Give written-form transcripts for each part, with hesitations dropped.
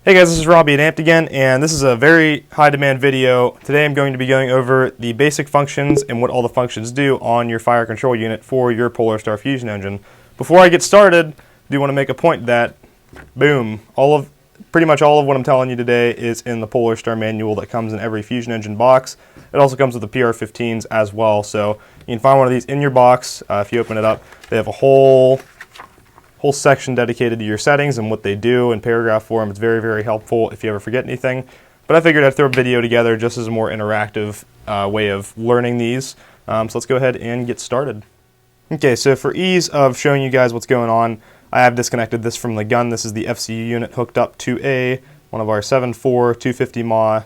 Hey guys, this is Robby at Amped again, and this is a very high demand video. Today I'm going to be going over the basic functions and what all the functions do on your fire control unit for your PolarStar fusion engine. Before I get started, I do want to make a point that, boom, pretty much all of what I'm telling you today is in the PolarStar manual that comes in every fusion engine box. It also comes with the PR15s as well, so you can find one of these in your box. If you open it up, they have a whole section dedicated to your settings and what they do in paragraph form. It's very, very helpful if you ever forget anything. But I figured I'd throw a video together just as a more interactive way of learning these. So let's go ahead and get started. Okay, so for ease of showing you guys what's going on, I have disconnected this from the gun. This is the FCU unit hooked up to one of our 7.4 250 mAh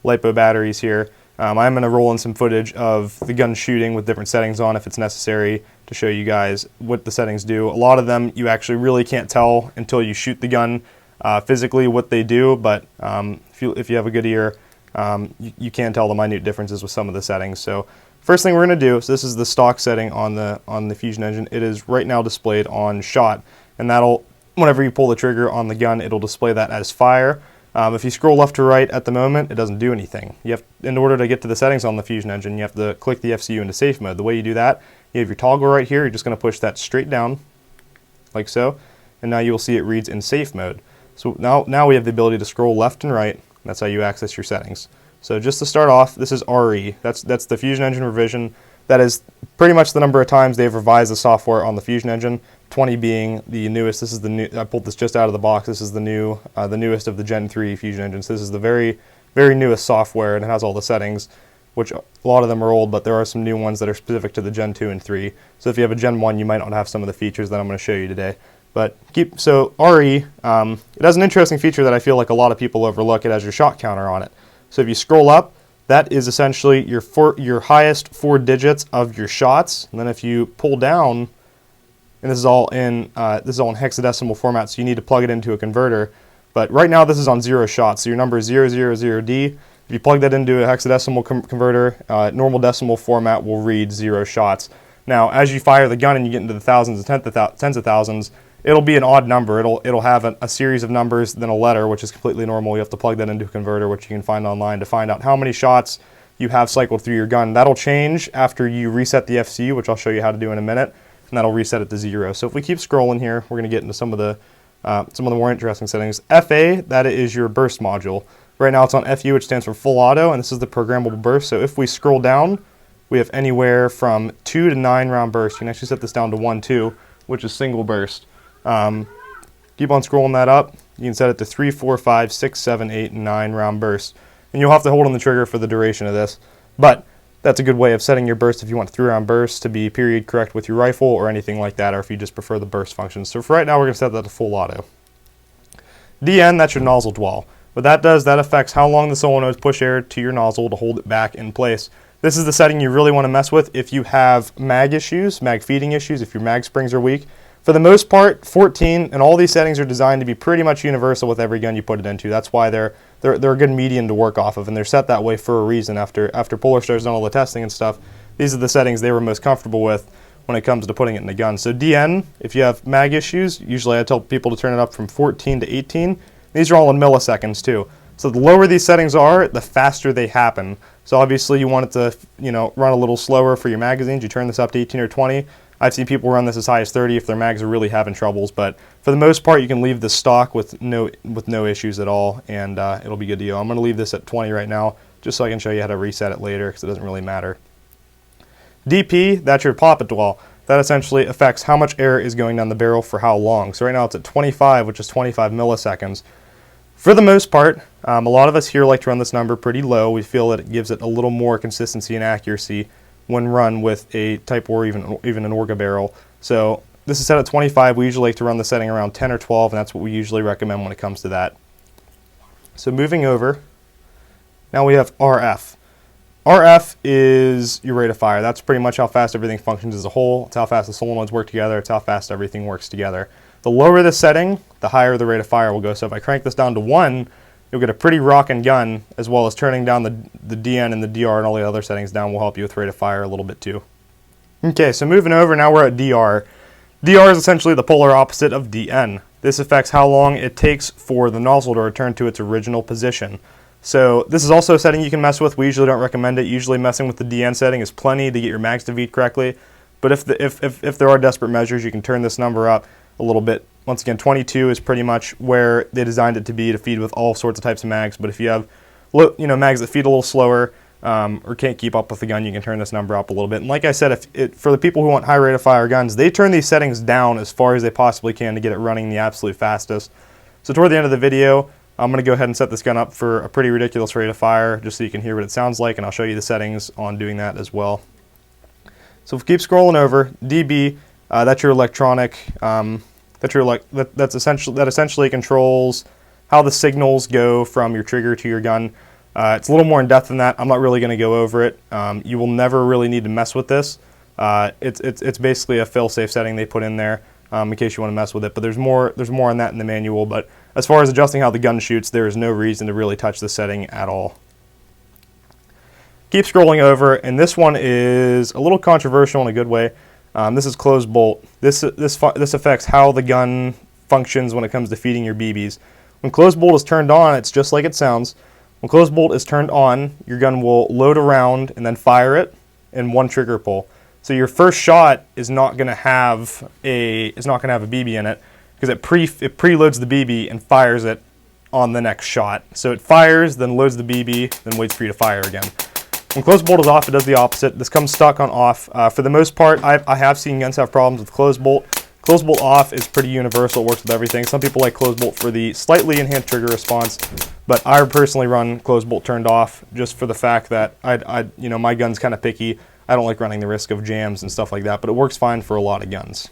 LiPo batteries here. I'm going to roll in some footage of the gun shooting with different settings on if it's necessary to show you guys what the settings do. A lot of them you actually really can't tell until you shoot the gun physically what they do, but if you have a good ear, you can tell the minute differences with some of the settings. So first thing we're going to do, so this is the stock setting on the fusion engine. It is right now displayed on shot, and that'll, whenever you pull the trigger on the gun, it'll display that as fire. If you scroll left to right at the moment, it doesn't do anything. In order to get to the settings on the fusion engine, you have to click the FCU into safe mode. The way you do that, you have your toggle right here. You're just going to push that straight down, like so, and now you will see it reads in safe mode. So now we have the ability to scroll left and right. That's how you access your settings. So just to start off, this is RE. That's the fusion engine revision. That is pretty much the number of times they've revised the software on the fusion engine. 20 being the newest. This is the new. I pulled this just out of the box. This is the newest of the Gen 3 fusion engines. This is the very, very newest software, and it has all the settings, which a lot of them are old, but there are some new ones that are specific to the Gen 2 and 3. So if you have a Gen 1, you might not have some of the features that I'm going to show you today. But so RE, it has an interesting feature that I feel like a lot of people overlook. It has your shot counter on it. So if you scroll up, that is essentially your highest 4 digits of your shots. And then if you pull down, and this is all in hexadecimal format, so you need to plug it into a converter. But right now this is on 0 shots, so your number is 000D. If you plug that into a hexadecimal converter, normal decimal format will read 0 shots. Now, as you fire the gun and you get into the thousands and tens of thousands, it'll be an odd number. It'll have a series of numbers, then a letter, which is completely normal. You have to plug that into a converter, which you can find online to find out how many shots you have cycled through your gun. That'll change after you reset the FCU, which I'll show you how to do in a minute, and that'll reset it to 0. So if we keep scrolling here, we're going to get into some of the more interesting settings. FA, that is your burst module. Right now it's on FU, which stands for full auto, and this is the programmable burst. So if we scroll down, we have anywhere from 2 to 9 round burst. You can actually set this down to 1, 2, which is single burst. Keep on scrolling that up. You can set it to 3, 4, 5, 6, 7, 8, and 9 round bursts. And you'll have to hold on the trigger for the duration of this. But that's a good way of setting your burst if you want 3-round bursts to be period correct with your rifle or anything like that, or if you just prefer the burst function. So for right now, we're going to set that to full auto. DN, that's your nozzle dwell. What that does, that affects how long the solenoids push air to your nozzle to hold it back in place. This is the setting you really want to mess with if you have mag issues, mag feeding issues, if your mag springs are weak. For the most part, 14, and all these settings are designed to be pretty much universal with every gun you put it into. That's why they're a good median to work off of, and they're set that way for a reason. After PolarStar's done all the testing and stuff, these are the settings they were most comfortable with when it comes to putting it in the gun. So DN, if you have mag issues, usually I tell people to turn it up from 14 to 18. These are all in milliseconds too. So the lower these settings are, the faster they happen. So obviously you want it to run a little slower for your magazines. You turn this up to 18 or 20. I've seen people run this as high as 30 if their mags are really having troubles, but for the most part you can leave this stock with no issues at all, and it'll be good to go. I'm going to leave this at 20 right now just so I can show you how to reset it later, because it doesn't really matter. DP, that's your poppet dwell. That essentially affects how much air is going down the barrel for how long. So right now it's at 25, which is 25 milliseconds. For the most part, a lot of us here like to run this number pretty low. We feel that it gives it a little more consistency and accuracy when run with a Type or even an Orga barrel. So this is set at 25. We usually like to run the setting around 10 or 12, and that's what we usually recommend when it comes to that. So moving over, now we have RF. RF is your rate of fire. That's pretty much how fast everything functions as a whole. It's how fast the solenoids work together. It's how fast everything works together. The lower the setting, the higher the rate of fire will go. So if I crank this down to 1, you'll get a pretty rockin' gun, as well as turning down the DN and the DR and all the other settings down will help you with rate of fire a little bit too. Okay, so moving over, now we're at DR. DR is essentially the polar opposite of DN. this affects how long it takes for the nozzle to return to its original position. So this is also a setting you can mess with. We usually don't recommend it. Usually messing with the DN setting is plenty to get your mags to feed correctly. But if there are desperate measures, you can turn this number up a little bit. Once again, 22 is pretty much where they designed it to be, to feed with all sorts of types of mags. But if you have mags that feed a little slower or can't keep up with the gun, you can turn this number up a little bit. And like I said, for the people who want high rate of fire guns, they turn these settings down as far as they possibly can to get it running the absolute fastest. So toward the end of the video, I'm going to go ahead and set this gun up for a pretty ridiculous rate of fire, just so you can hear what it sounds like, and I'll show you the settings on doing that as well. So if we keep scrolling over, DB, that's your electronic, that essentially controls how the signals go from your trigger to your gun. It's a little more in depth than that. I'm not really going to go over it. You will never really need to mess with this. It's basically a fail-safe setting they put in there in case you want to mess with it. But there's more on that in the manual. But as far as adjusting how the gun shoots, there is no reason to really touch this setting at all. Keep scrolling over, and this one is a little controversial in a good way. This is closed bolt. This affects how the gun functions when it comes to feeding your BBs. When closed bolt is turned on, it's just like it sounds. When closed bolt is turned on, your gun will load a round and then fire it in one trigger pull. So your first shot is not going to have a BB in it, because it preloads the BB and fires it on the next shot. So it fires, then loads the BB, then waits for you to fire again. When closed bolt is off, it does the opposite. This comes stuck on off. For the most part, I have seen guns have problems with closed bolt. Closed bolt off is pretty universal. It works with everything. Some people like closed bolt for the slightly enhanced trigger response, but I personally run closed bolt turned off just for the fact that my gun's kind of picky. I don't like running the risk of jams and stuff like that, but it works fine for a lot of guns.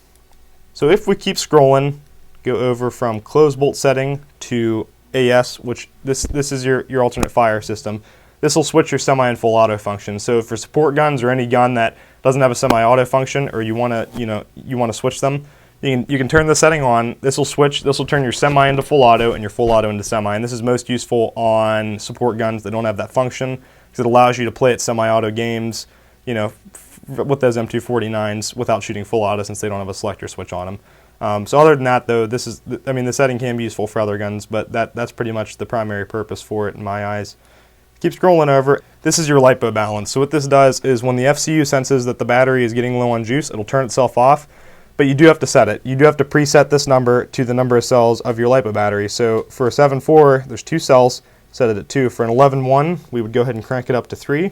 So if we keep scrolling, go over from closed bolt setting to AS, which this is your alternate fire system. This will switch your semi and full auto function. So for support guns or any gun that doesn't have a semi-auto function, or you want to switch them, you can turn the setting on. This will turn your semi into full auto and your full auto into semi. And this is most useful on support guns that don't have that function, because it allows you to play at semi-auto games, with those M249s without shooting full auto, since they don't have a selector switch on them. So other than that, though, the setting can be useful for other guns, but that's pretty much the primary purpose for it in my eyes. Keep scrolling over. This is your LiPo balance. So what this does is when the FCU senses that the battery is getting low on juice, it'll turn itself off, but you do have to set it. You do have to preset this number to the number of cells of your LiPo battery. So for a 7.4, there's 2 cells, set it at 2. For an 11.1, we would go ahead and crank it up to 3,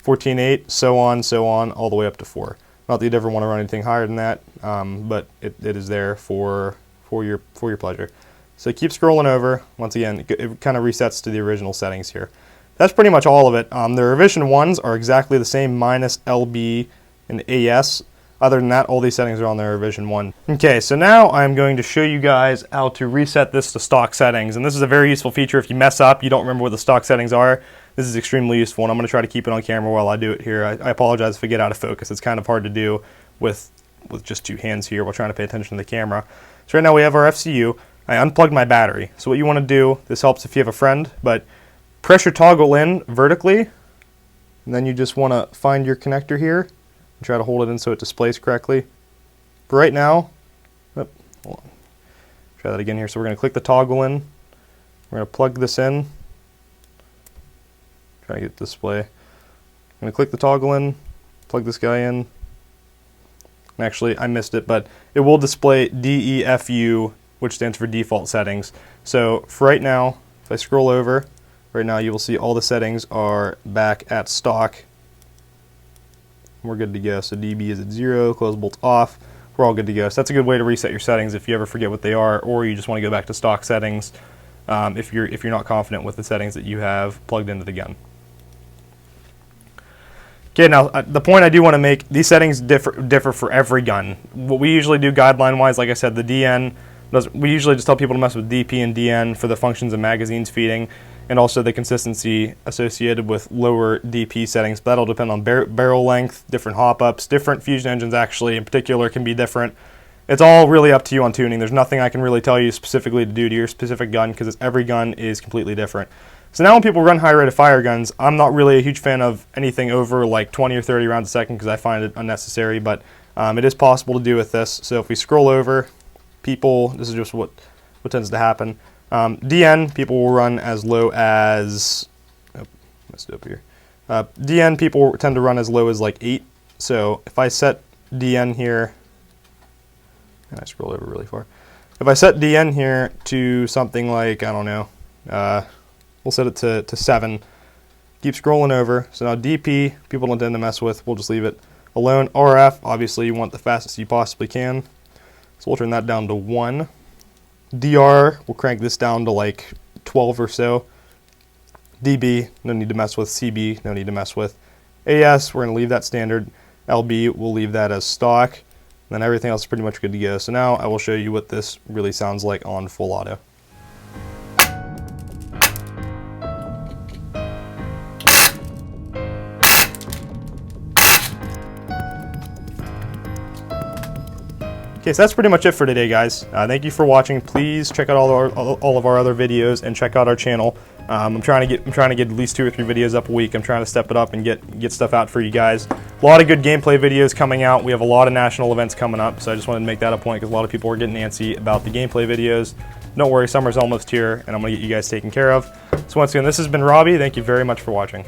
14.8, so on, all the way up to 4. Not that you'd ever want to run anything higher than that, but it is there for your pleasure. So keep scrolling over. Once again, it kind of resets to the original settings here. That's pretty much all of it. The revision ones are exactly the same, minus LB and AS. Other than that, all these settings are on their revision 1. Okay, so now I'm going to show you guys how to reset this to stock settings. And this is a very useful feature. If you mess up, you don't remember what the stock settings are, this is extremely useful, and I'm going to try to keep it on camera while I do it here. I apologize if I get out of focus. It's kind of hard to do with just 2 hands here while trying to pay attention to the camera. So right now we have our FCU. I unplugged my battery. So what you want to do, this helps if you have a friend, but press your toggle in vertically, and then you just want to find your connector here and try to hold it in so it displays correctly. But right now, hold on. Try that again here. So we're going to click the toggle in. We're going to plug this in. Try to get the display. I'm going to click the toggle in, plug this guy in. And actually, I missed it, but it will display DEFU, which stands for default settings. So for right now, if I scroll over, right now you will see all the settings are back at stock. We're good to go. So DB is at 0, closed bolt's off. We're all good to go. So that's a good way to reset your settings if you ever forget what they are, or you just want to go back to stock settings if you're not confident with the settings that you have plugged into the gun. Okay, now the point I do want to make, these settings differ for every gun. What we usually do guideline-wise, like I said, the DN, we usually just tell people to mess with DP and DN for the functions of magazines feeding, and also the consistency associated with lower DP settings. But that'll depend on barrel length, different hop-ups, different fusion engines actually in particular can be different. It's all really up to you on tuning. There's nothing I can really tell you specifically to do to your specific gun, because every gun is completely different. So now when people run high rate of fire guns, I'm not really a huge fan of anything over like 20 or 30 rounds a second, because I find it unnecessary, but it is possible to do with this. So if we scroll over, people, this is just what tends to happen. DN, people will run as low as, oh, messed it up here. DN, people tend to run as low as like 8. So if I set DN here, and I scroll over really far. If I set DN here to something like, I don't know, we'll set it to 7. Keep scrolling over. So now DP, people don't tend to mess with. We'll just leave it alone. RF, obviously you want the fastest you possibly can. So we'll turn that down to 1. DR, we'll crank this down to like 12 or so. DB, no need to mess with. CB, no need to mess with. AS, we're going to leave that standard. LB, we'll leave that as stock. And then everything else is pretty much good to go. So now I will show you what this really sounds like on full auto. Okay, so that's pretty much it for today, guys. Thank you for watching. Please check out all of our other videos and check out our channel. I'm trying to get at least 2 or 3 videos up a week. I'm trying to step it up and get stuff out for you guys. A lot of good gameplay videos coming out. We have a lot of national events coming up, so I just wanted to make that a point because a lot of people are getting antsy about the gameplay videos. Don't worry, summer's almost here, and I'm going to get you guys taken care of. So once again, this has been Robby. Thank you very much for watching.